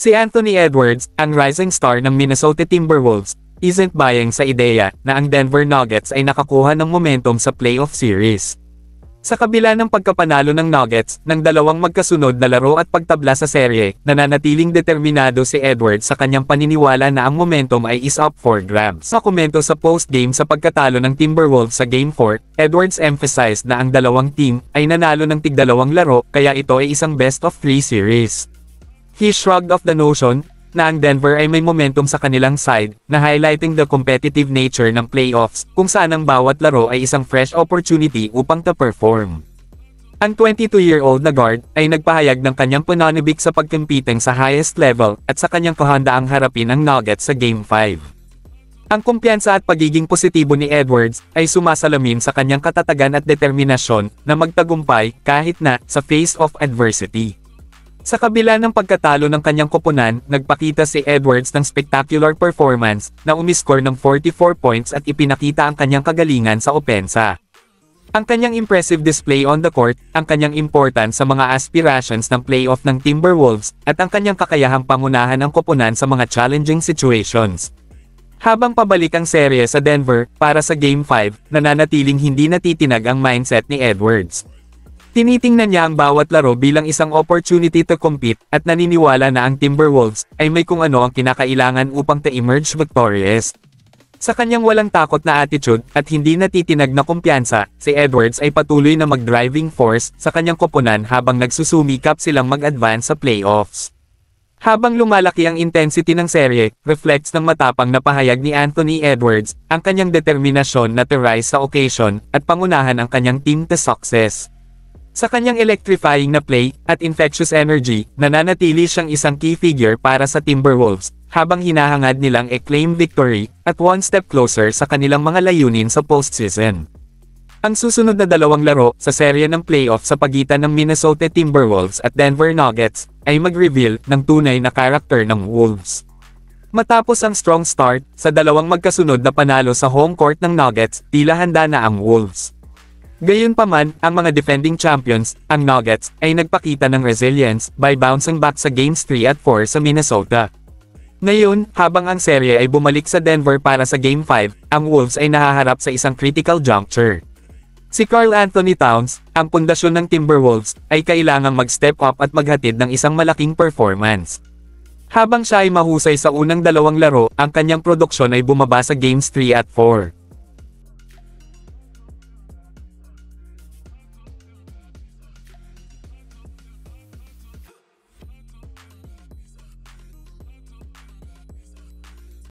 Si Anthony Edwards, ang rising star ng Minnesota Timberwolves, isn't buying sa ideya na ang Denver Nuggets ay nakakuha ng momentum sa playoff series. Sa kabila ng pagkapanalo ng Nuggets ng dalawang magkasunod na laro at pagtabla sa serye, nananatiling determinado si Edwards sa kanyang paniniwala na ang momentum ay is up for grabs. Sa komento sa post-game sa pagkatalo ng Timberwolves sa Game 4, Edwards emphasized na ang dalawang team ay nanalo ng tig-dalawang laro kaya ito ay isang best-of-3 series. He shrugged off the notion na ang Denver ay may momentum sa kanilang side, na highlighting the competitive nature ng playoffs, kung saan ang bawat laro ay isang fresh opportunity upang to-perform. Ang 22-year-old na guard ay nagpahayag ng kanyang pananabik sa pagkompiting sa highest level at sa kanyang kahandaang harapin ang Nuggets sa Game 5. Ang kumpiyansa at pagiging positibo ni Edwards ay sumasalamin sa kanyang katatagan at determinasyon na magtagumpay kahit na sa face of adversity. Sa kabila ng pagkatalo ng kanyang koponan, nagpakita si Edwards ng spectacular performance na umiscore ng 44 points at ipinakita ang kanyang kagalingan sa opensa. Ang kanyang impressive display on the court, ang kanyang importance sa mga aspirations ng playoff ng Timberwolves, at ang kanyang kakayahang pangunahan ang koponan sa mga challenging situations. Habang pabalik ang serye sa Denver para sa Game 5, nananatiling hindi natitinag ang mindset ni Edwards. Tinitingnan niya ang bawat laro bilang isang opportunity to compete at naniniwala na ang Timberwolves ay may kung ano ang kinakailangan upang to-emerge victorious. Sa kanyang walang takot na attitude at hindi natitinag na kumpiyansa, si Edwards ay patuloy na mag-driving force sa kanyang koponan habang nagsusumikap silang mag-advance sa playoffs. Habang lumalaki ang intensity ng serye, reflects ng matapang na pahayag ni Anthony Edwards ang kanyang determinasyon na to rise sa occasion at pangunahan ang kanyang team to success. Sa kanyang electrifying na play at infectious energy, nananatili siyang isang key figure para sa Timberwolves, habang hinahangad nilang i-claim victory at one step closer sa kanilang mga layunin sa postseason. Ang susunod na dalawang laro sa serye ng playoff sa pagitan ng Minnesota Timberwolves at Denver Nuggets ay mag-reveal ng tunay na karakter ng Wolves. Matapos ang strong start sa dalawang magkasunod na panalo sa home court ng Nuggets, tila handa na ang Wolves. Gayunpaman, ang mga defending champions, ang Nuggets, ay nagpakita ng resilience by bouncing back sa Games 3 at 4 sa Minnesota. Ngayon, habang ang serye ay bumalik sa Denver para sa Game 5, ang Wolves ay nahaharap sa isang critical juncture. Si Karl Anthony Towns, ang pundasyon ng Timberwolves, ay kailangang mag-step up at maghatid ng isang malaking performance. Habang siya ay mahusay sa unang dalawang laro, ang kanyang produksyon ay bumaba sa Games 3 at 4.